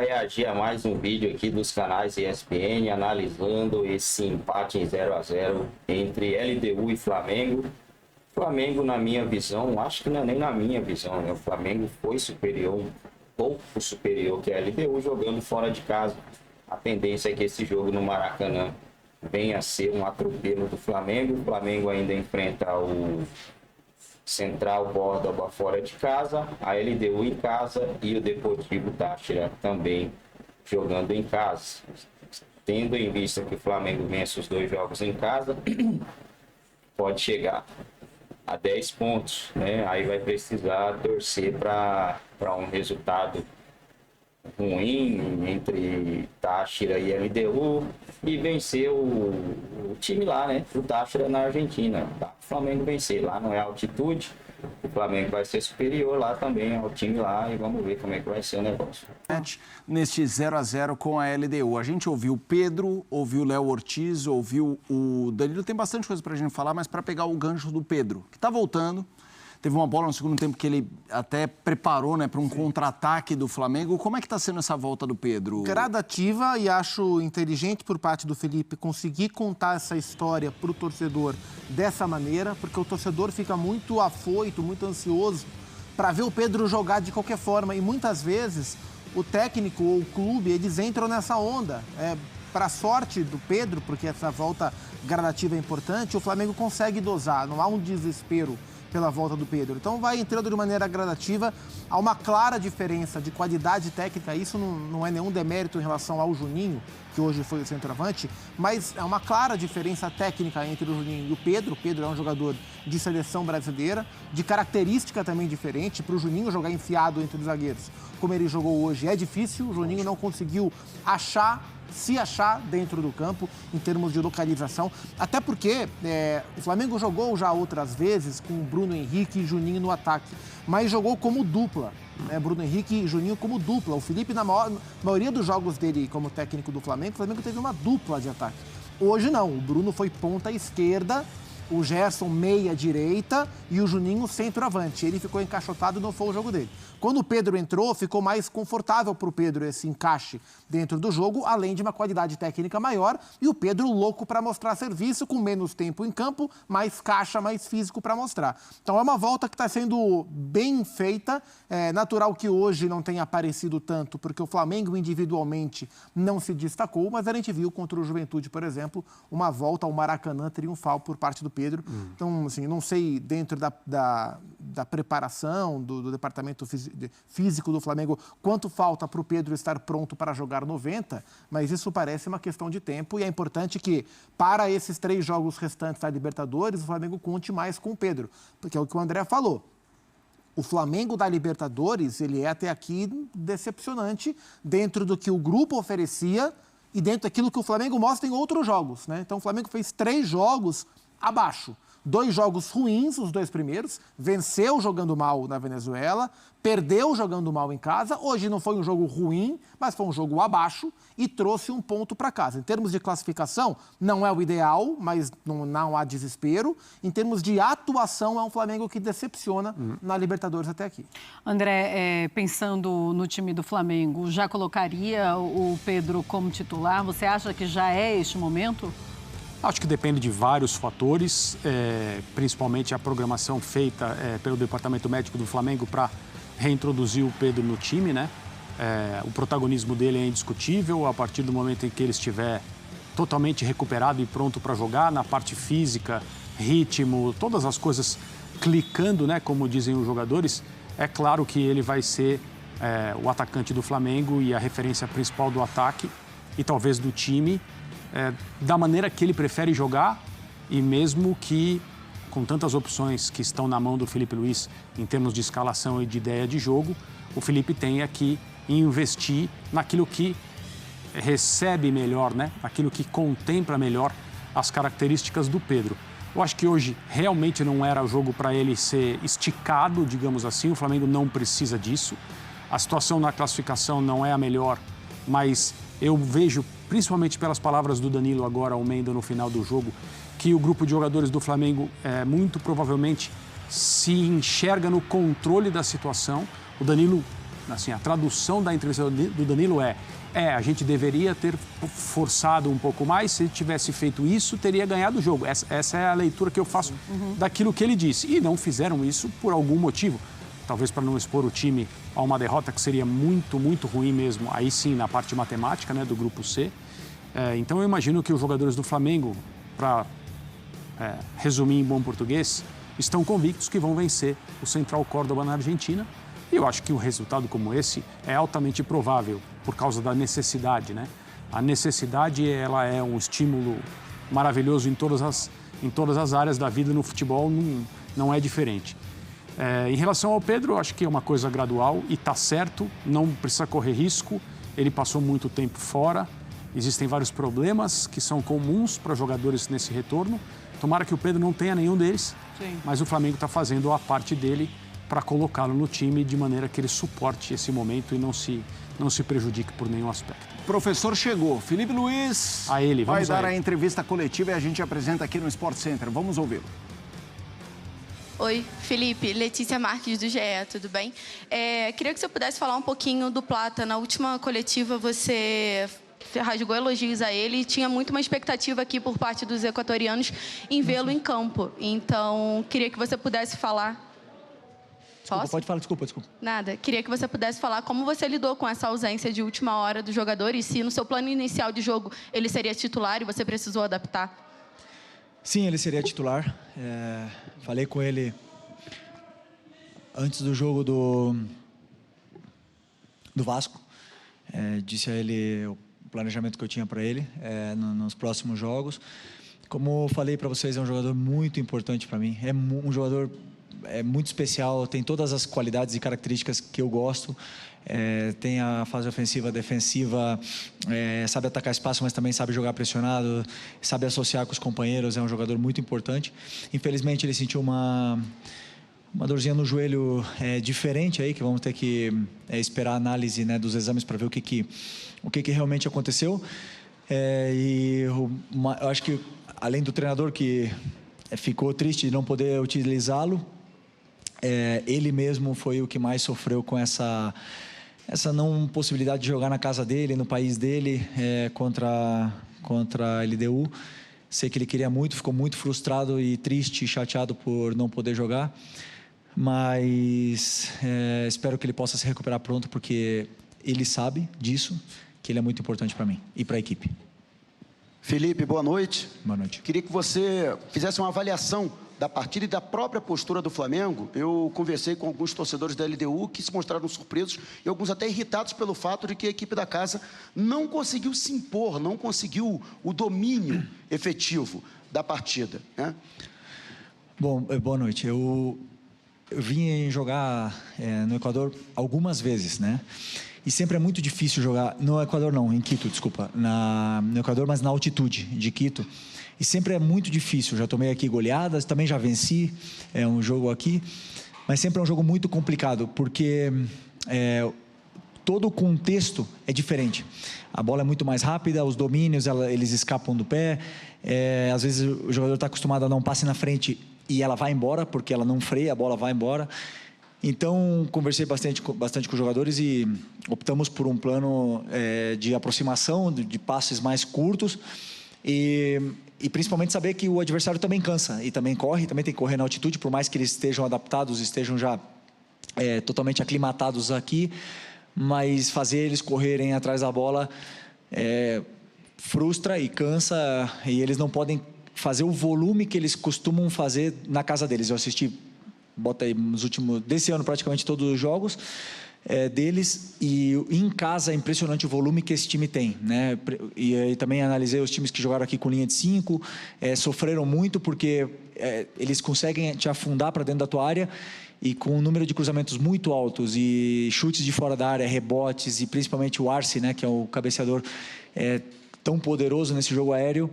Reagir a mais um vídeo aqui dos canais ESPN analisando esse empate em 0-0 entre LDU e Flamengo. Flamengo, na minha visão, acho que não é nem na minha visão, né? O Flamengo foi superior, um pouco superior que a LDU jogando fora de casa. A tendência é que esse jogo no Maracanã venha a ser um atropelo do Flamengo. O Flamengo ainda enfrenta o Central Córdoba fora de casa, a LDU em casa e o Deportivo Táchira também jogando em casa. Tendo em vista que o Flamengo vence os 2 jogos em casa, pode chegar a 10 pontos, né? Aí vai precisar torcer para um resultado ruim entre Táchira e LDU e vencer o time lá, né? O Táchira na Argentina. Tá? O Flamengo vencer lá, não é altitude. O Flamengo vai ser superior lá também ao time lá e vamos ver como é que vai ser o negócio. Neste 0-0 com a LDU. A gente ouviu o Pedro, ouviu o Léo Ortiz, ouviu o Danilo. Tem bastante coisa pra gente falar, mas para pegar o gancho do Pedro, que tá voltando. Teve uma bola no segundo tempo que ele até preparou, né, para um contra-ataque do Flamengo. Como é que está sendo essa volta do Pedro? Gradativa, e acho inteligente por parte do Felipe conseguir contar essa história para o torcedor dessa maneira, porque o torcedor fica muito afoito, muito ansioso para ver o Pedro jogar de qualquer forma. E muitas vezes o técnico ou o clube, eles entram nessa onda. Para a sorte do Pedro, porque essa volta gradativa é importante, o Flamengo consegue dosar, não há um desespero pela volta do Pedro. Então vai entrando de maneira gradativa. Há uma clara diferença de qualidade técnica. Isso não é nenhum demérito em relação ao Juninho, que hoje foi o centroavante, mas é uma clara diferença técnica entre o Juninho e o Pedro. O Pedro é um jogador de seleção brasileira, de característica também diferente. Para o Juninho jogar enfiado entre os zagueiros, como ele jogou hoje, é difícil. O Juninho não conseguiu se achar dentro do campo em termos de localização, até porque o Flamengo jogou já outras vezes com Bruno Henrique e Juninho no ataque, mas jogou como dupla, né? Bruno Henrique e Juninho como dupla. O Felipe, na maioria dos jogos dele como técnico do Flamengo, o Flamengo teve uma dupla de ataque. Hoje não, o Bruno foi ponta esquerda, o Gerson meia direita e o Juninho centroavante. Ele ficou encaixotado e não foi o jogo dele. Quando o Pedro entrou, ficou mais confortável para o Pedro esse encaixe dentro do jogo, além de uma qualidade técnica maior. E o Pedro louco para mostrar serviço, com menos tempo em campo, mais caixa, mais físico para mostrar. Então é uma volta que está sendo bem feita. É natural que hoje não tenha aparecido tanto, porque o Flamengo individualmente não se destacou, mas a gente viu contra o Juventude, por exemplo, uma volta ao Maracanã triunfal por parte do Pedro. Então, assim, não sei dentro da preparação do departamento físico do Flamengo quanto falta para o Pedro estar pronto para jogar 90, mas isso parece uma questão de tempo e é importante que, para esses 3 jogos restantes da Libertadores, o Flamengo conte mais com o Pedro, porque é o que o André falou. O Flamengo da Libertadores, ele é até aqui decepcionante dentro do que o grupo oferecia e dentro daquilo que o Flamengo mostra em outros jogos, né? Então o Flamengo fez 3 jogos abaixo. 2 jogos ruins, os 2 primeiros, venceu jogando mal na Venezuela, perdeu jogando mal em casa. Hoje não foi um jogo ruim, mas foi um jogo abaixo e trouxe um ponto para casa. Em termos de classificação, não é o ideal, mas não há desespero. Em termos de atuação, é um Flamengo que decepciona na Libertadores até aqui. André, pensando no time do Flamengo, já colocaria o Pedro como titular? Você acha que já é este momento? Acho que depende de vários fatores, principalmente a programação feita pelo Departamento Médico do Flamengo para reintroduzir o Pedro no time, né? O protagonismo dele é indiscutível a partir do momento em que ele estiver totalmente recuperado e pronto para jogar, na parte física, ritmo, todas as coisas clicando, né? Como dizem os jogadores, é claro que ele vai ser o atacante do Flamengo e a referência principal do ataque e talvez do time. Da maneira que ele prefere jogar e mesmo que, com tantas opções que estão na mão do Felipe Luiz em termos de escalação e de ideia de jogo, o Felipe tenha que investir naquilo que recebe melhor, né? Naquilo que contempla melhor as características do Pedro. Eu acho que hoje realmente não era o jogo para ele ser esticado, digamos assim, o Flamengo não precisa disso. A situação na classificação não é a melhor, mas eu vejo, principalmente pelas palavras do Danilo agora, Almeida, no final do jogo, que o grupo de jogadores do Flamengo muito provavelmente se enxerga no controle da situação. O Danilo assim, a tradução da entrevista do Danilo a gente deveria ter forçado um pouco mais, se ele tivesse feito isso, teria ganhado o jogo. Essa é a leitura que eu faço daquilo que ele disse. E não fizeram isso por algum motivo. Talvez para não expor o time a uma derrota que seria muito, muito ruim mesmo, aí sim, na parte matemática, né, do Grupo C. Então eu imagino que os jogadores do Flamengo, para resumir em bom português, estão convictos que vão vencer o Central Córdoba na Argentina. E eu acho que um resultado como esse é altamente provável por causa da necessidade, né? A necessidade, ela é um estímulo maravilhoso em todas as áreas da vida. No futebol não é diferente. Em relação ao Pedro, eu acho que é uma coisa gradual e está certo, não precisa correr risco. Ele passou muito tempo fora, existem vários problemas que são comuns para jogadores nesse retorno. Tomara que o Pedro não tenha nenhum deles, mas o Flamengo está fazendo a parte dele para colocá-lo no time de maneira que ele suporte esse momento e não se prejudique por nenhum aspecto. O professor chegou. Felipe Luiz vai dar a entrevista coletiva e a gente apresenta aqui no Sport Center. Vamos ouvi-lo. Oi, Felipe. Letícia Marques, do GE, tudo bem? Queria que você pudesse falar um pouquinho do Plata. Na última coletiva, você rasgou elogios a ele e tinha muito uma expectativa aqui por parte dos equatorianos em vê-lo em campo. Então, queria que você pudesse falar... Desculpa, pode falar, desculpa. Nada. Queria que você pudesse falar como você lidou com essa ausência de última hora do jogador e se no seu plano inicial de jogo ele seria titular e você precisou adaptar. Sim, ele seria titular. Falei com ele antes do jogo do Vasco. Disse a ele o planejamento que eu tinha para ele nos próximos jogos. Como falei para vocês, é um jogador muito importante para mim. É um jogador muito especial, tem todas as qualidades e características que eu gosto. Tem a fase ofensiva, defensiva, sabe atacar espaço, mas também sabe jogar pressionado, sabe associar com os companheiros, é um jogador muito importante. Infelizmente ele sentiu uma dorzinha no joelho diferente aí, que vamos ter que esperar a análise, né, dos exames para ver o que realmente aconteceu. Eu acho que além do treinador que ficou triste de não poder utilizá-lo, ele mesmo foi o que mais sofreu com essa não possibilidade de jogar na casa dele, no país dele, contra a LDU. Sei que ele queria muito, ficou muito frustrado e triste e chateado por não poder jogar, mas espero que ele possa se recuperar pronto, porque ele sabe disso, que ele é muito importante para mim e para a equipe. Felipe, boa noite. Boa noite. Queria que você fizesse uma avaliação da partida e da própria postura do Flamengo. Eu conversei com alguns torcedores da LDU que se mostraram surpresos e alguns até irritados pelo fato de que a equipe da casa não conseguiu se impor, não conseguiu o domínio efetivo da partida, né? Bom, boa noite. Eu vim jogar no Equador algumas vezes, né? E sempre é muito difícil jogar no Equador, não, em Quito, desculpa, no Equador, mas na altitude de Quito. E sempre é muito difícil. Já tomei aqui goleadas, também já venci um jogo aqui, mas sempre é um jogo muito complicado, porque todo o contexto é diferente. A bola é muito mais rápida, os domínios eles escapam do pé. Às vezes o jogador está acostumado a dar um passe na frente e ela vai embora, porque ela não freia, a bola vai embora. Então, conversei bastante com os jogadores e optamos por um plano de aproximação, de passes mais curtos e principalmente saber que o adversário também cansa e também corre, também tem que correr na altitude, por mais que eles estejam adaptados, estejam já totalmente aclimatados aqui, mas fazer eles correrem atrás da bola frustra e cansa, e eles não podem fazer o volume que eles costumam fazer na casa deles. Eu assisti, bota aí, desse ano praticamente todos os jogos deles, e em casa é impressionante o volume que esse time tem, né? E também analisei os times que jogaram aqui com linha de 5, sofreram muito porque eles conseguem te afundar para dentro da tua área, e com um número de cruzamentos muito altos e chutes de fora da área, rebotes, e principalmente o Arce, né, que é o cabeceador tão poderoso nesse jogo aéreo,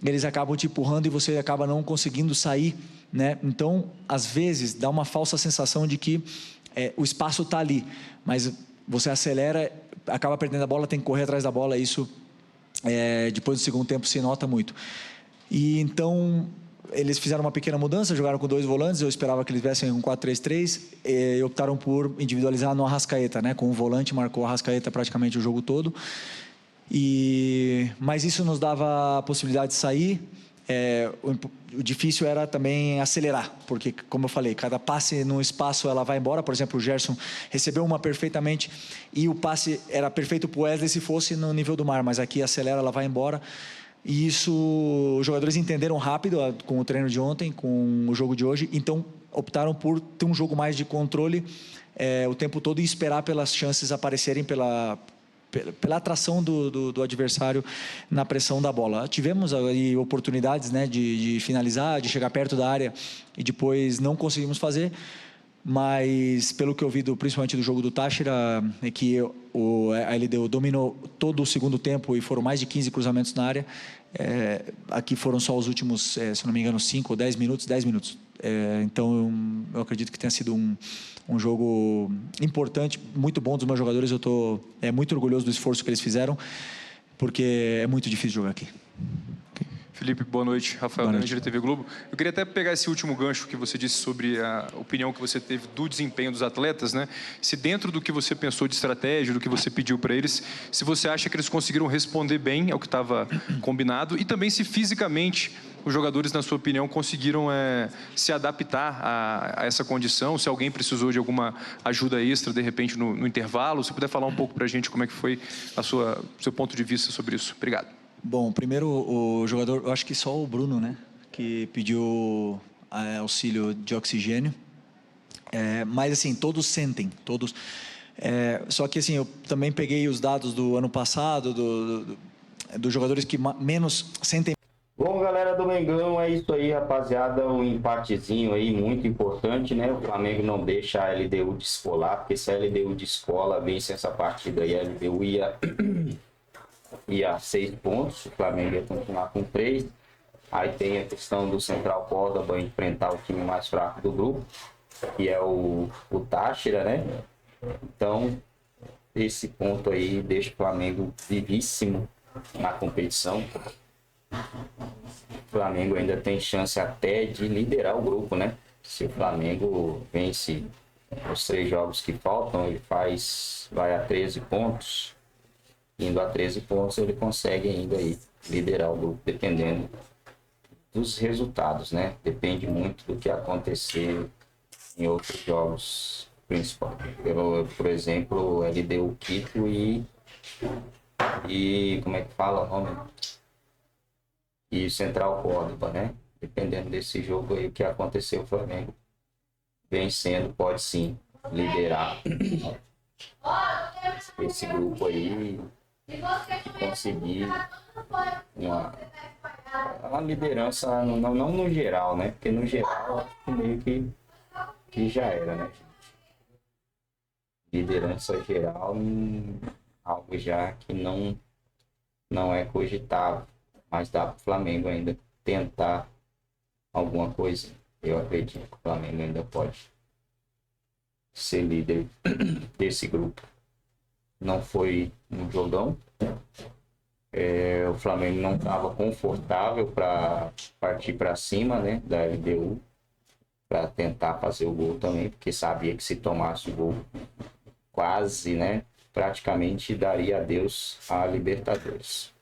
eles acabam te empurrando e você acaba não conseguindo sair, né? Então, às vezes, dá uma falsa sensação de que o espaço está ali, mas você acelera, acaba perdendo a bola, tem que correr atrás da bola, isso depois do segundo tempo se nota muito. E então, eles fizeram uma pequena mudança, jogaram com 2 volantes, eu esperava que eles viessem com 4-3-3, e optaram por individualizar no Arrascaeta, né? Com o volante, marcou o Arrascaeta praticamente o jogo todo. Mas isso nos dava a possibilidade de sair. O difícil era também acelerar, porque, como eu falei, cada passe no espaço ela vai embora. Por exemplo, o Gerson recebeu uma perfeitamente e o passe era perfeito para o Wesley se fosse no nível do mar, mas aqui acelera, ela vai embora. E isso os jogadores entenderam rápido com o treino de ontem, com o jogo de hoje, então optaram por ter um jogo mais de controle o tempo todo e esperar pelas chances aparecerem, pela atração do adversário na pressão da bola. Tivemos aí oportunidades, né, de finalizar, de chegar perto da área e depois não conseguimos fazer, mas pelo que eu vi principalmente do jogo do Táchira, é que a LDU dominou todo o segundo tempo e foram mais de 15 cruzamentos na área. Aqui foram só os últimos, se não me engano, 5 ou 10 minutos. Então eu acredito que tenha sido um jogo importante, muito bom dos meus jogadores. Eu estou muito orgulhoso do esforço que eles fizeram, porque é muito difícil jogar aqui. Felipe, boa noite. Rafael Grande, da TV Globo. Eu queria até pegar esse último gancho que você disse sobre a opinião que você teve do desempenho dos atletas, né? Se dentro do que você pensou de estratégia, do que você pediu para eles, se você acha que eles conseguiram responder bem ao que estava combinado e também se fisicamente os jogadores, na sua opinião, conseguiram se adaptar a essa condição, se alguém precisou de alguma ajuda extra, de repente, no intervalo. Se puder falar um pouco para a gente como é que foi seu ponto de vista sobre isso. Obrigado. Bom, primeiro o jogador, eu acho que só o Bruno, né, que pediu auxílio de oxigênio, mas assim, todos sentem, todos, só que assim, eu também peguei os dados do ano passado, dos jogadores que menos sentem. Bom, galera do Mengão, é isso aí, rapaziada, um empatezinho aí muito importante, né? O Flamengo não deixa a LDU descolar, porque se a LDU descola, vence essa partida aí, a LDU ia 6 pontos, o Flamengo ia continuar com 3. Aí tem a questão do Central Córdoba enfrentar o time mais fraco do grupo, que é o Táchira, né? Então, esse ponto aí deixa o Flamengo vivíssimo na competição. O Flamengo ainda tem chance até de liderar o grupo, né? Se o Flamengo vence os 3 jogos que faltam, ele vai a 13 pontos. Indo a 13 pontos, ele consegue ainda aí liderar o grupo, dependendo dos resultados, né? Depende muito do que acontecer em outros jogos principais. Por exemplo, LDU Quito e como é que fala o nome? E Central Córdoba, né? Dependendo desse jogo aí, o que aconteceu, o Flamengo vencendo pode sim liderar esse grupo aí e conseguir uma liderança, não no geral, né? Porque no geral acho que meio que já era, né, gente? Liderança geral, algo já que não é cogitável, mas dá para o Flamengo ainda tentar alguma coisa. Eu acredito que o Flamengo ainda pode ser líder desse grupo. Não foi um jogão. O Flamengo não estava confortável para partir para cima, né, da LDU, para tentar fazer o gol também, porque sabia que se tomasse o gol quase, né, praticamente daria adeus à Libertadores.